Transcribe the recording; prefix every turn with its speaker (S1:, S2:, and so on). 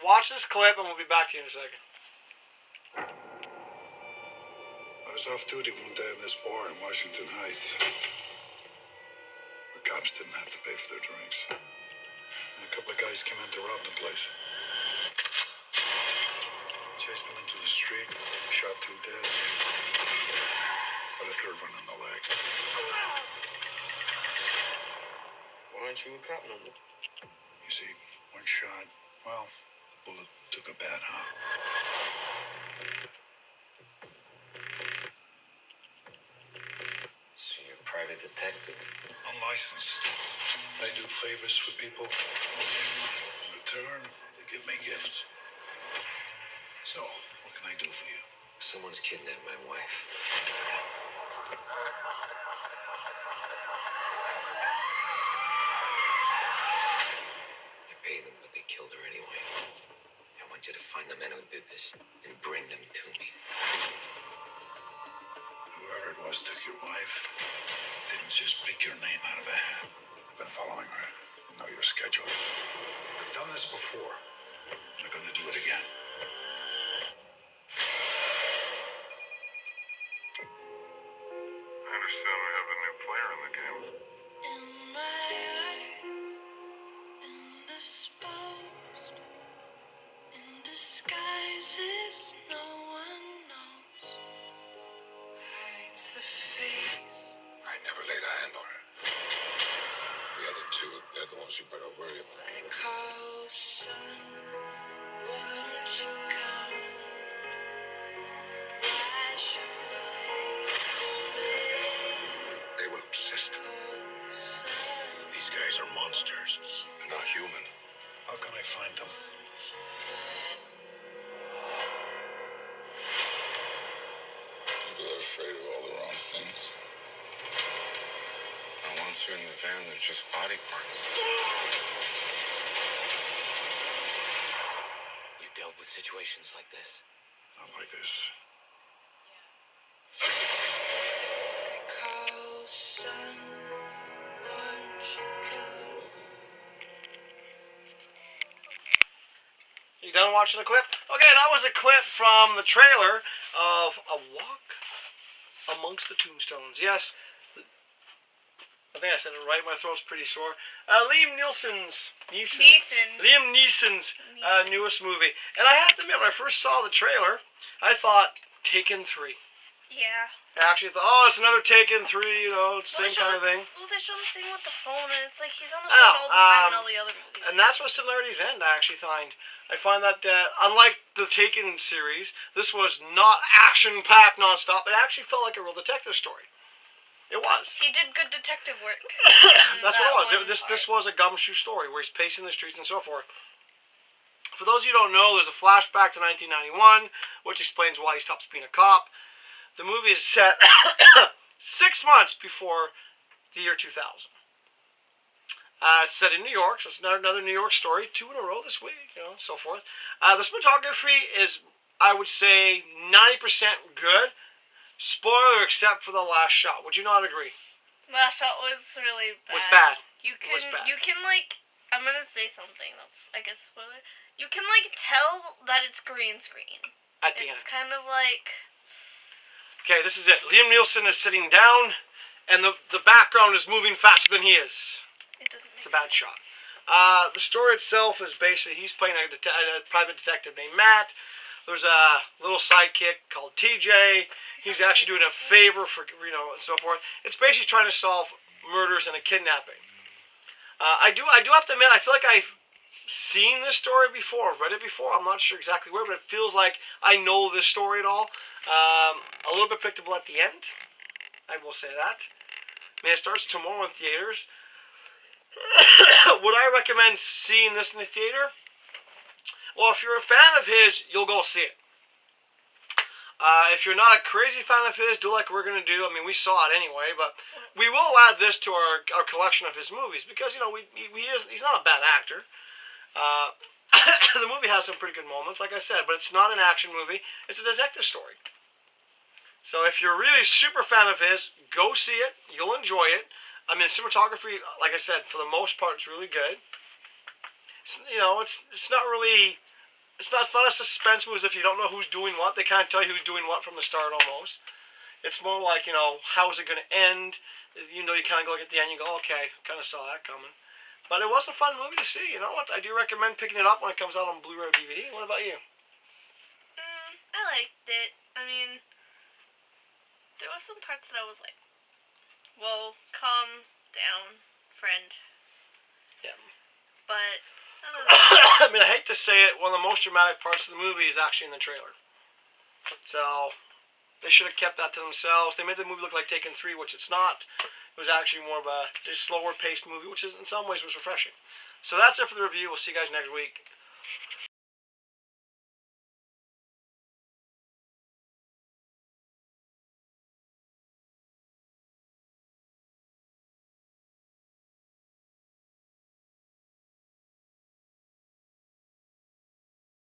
S1: watch this clip and we'll be back to you in a second.
S2: I was off duty one day in this bar in Washington Heights. The cops didn't have to pay for their drinks. And a couple of guys came in to rob the place. Chased them into the street, shot 2 dead. But a third one in the leg.
S3: Why aren't you a cop no more?
S2: You see, one shot, well, the bullet took a bad hop.
S3: So you're a private detective?
S2: Unlicensed. I do favors for people. In return, they give me gifts. So, what can I do for you?
S3: Someone's kidnapped my wife. I paid them, but they killed her anyway. I want you to find the men who did this and bring them to me.
S2: Whoever it was took your wife. Didn't just pick your name out of a hat. I've been following her. I know your schedule. I've done this before. I'm going to do it again.
S4: I understand we have a new player in the game.
S5: In my eyes, indisposed, in disguises no one knows, hides the face.
S2: I never laid a hand on her. The other two, they're the ones you better worry about.
S5: I call son, won't you come? Wash away
S2: They were obsessed. These guys are monsters. They're not human. How can I find them? People are afraid of all the wrong things.
S4: And once you're in the van, they're just body parts.
S3: You've dealt with situations like this.
S2: Not like this.
S5: I call son, won't you come?
S1: You done watching the clip? Okay, that was a clip from the trailer of A Walk Amongst the Tombstones. Yes, I think I said it right. My throat's pretty sore. Liam Neeson's newest movie. And I have to admit, when I first saw the trailer, I thought Taken 3.
S6: Yeah.
S1: I actually thought, oh, it's another Taken 3, you know, it's the same kind of thing.
S6: Well, they show the thing with the phone, and it's like he's on the
S1: I
S6: phone
S1: know,
S6: all the time in all the other movies.
S1: And that's what similarities end, I actually find. I find that, unlike the Taken series, this was not action-packed nonstop. It actually felt like a real detective story. It was.
S6: He did good detective work.
S1: That's what it was. This was a gumshoe story where he's pacing the streets and so forth. For those of you who don't know, there's a flashback to 1991, which explains why he stops being a cop. The movie is set 6 months before the year 2000. It's set in New York, so it's another New York story. 2 in a row this week, you know, and so forth. The cinematography is, I would say, 90% good. Spoiler, except for the last shot. Would you not agree?
S6: Last shot was really bad.
S1: Was bad.
S6: You can,
S1: was bad.
S6: you can like, I'm gonna say something that's, I guess, spoiler. You can like tell that it's green screen.
S1: At the
S6: It's
S1: end.
S6: kind of like.
S1: Okay, this is it. Liam Neeson is sitting down, and the background is moving faster than he is.
S6: It doesn't make
S1: It's a bad shot. The story itself is basically he's playing a private detective named Matt. There's a little sidekick called TJ. He's actually doing a favor for, you know, and so forth. It's basically trying to solve murders and a kidnapping. I do have to admit, I feel like I've seen this story before, read it before. I'm not sure exactly where, but it feels like I know this story at all. A little bit predictable at the end. I will say that. I mean, it starts tomorrow in theaters. Would I recommend seeing this in the theater? Well, if you're a fan of his, you'll go see it. If you're not a crazy fan of his, do like we're going to do. I mean, we saw it anyway, but we will add this to our collection of his movies because, you know, he's not a bad actor. The movie has some pretty good moments, like I said, but it's not an action movie. It's a detective story. So if you're really super fan of his, go see it. You'll enjoy it. I mean, cinematography, like I said, for the most part, it's really good. It's, you know, it's not really it's not a suspense movie as if you don't know who's doing what. They kind of tell you who's doing what from the start almost. It's more like, how is it going to end? You kind of go at the end, you go, okay, kind of saw that coming. But it was a fun movie to see. You know what? I do recommend picking it up when it comes out on Blu-ray or DVD. What about you?
S6: I liked it. I mean, there was some parts that I was like, whoa, calm down, friend.
S1: Yeah.
S6: But, other than that,
S1: I mean, I hate to say it, one of the most dramatic parts of the movie is actually in the trailer. So, they should have kept that to themselves. They made the movie look like Taken 3, which it's not. It was actually more of a just slower paced movie, which is in some ways was refreshing. So that's it for the review. We'll see you guys next week.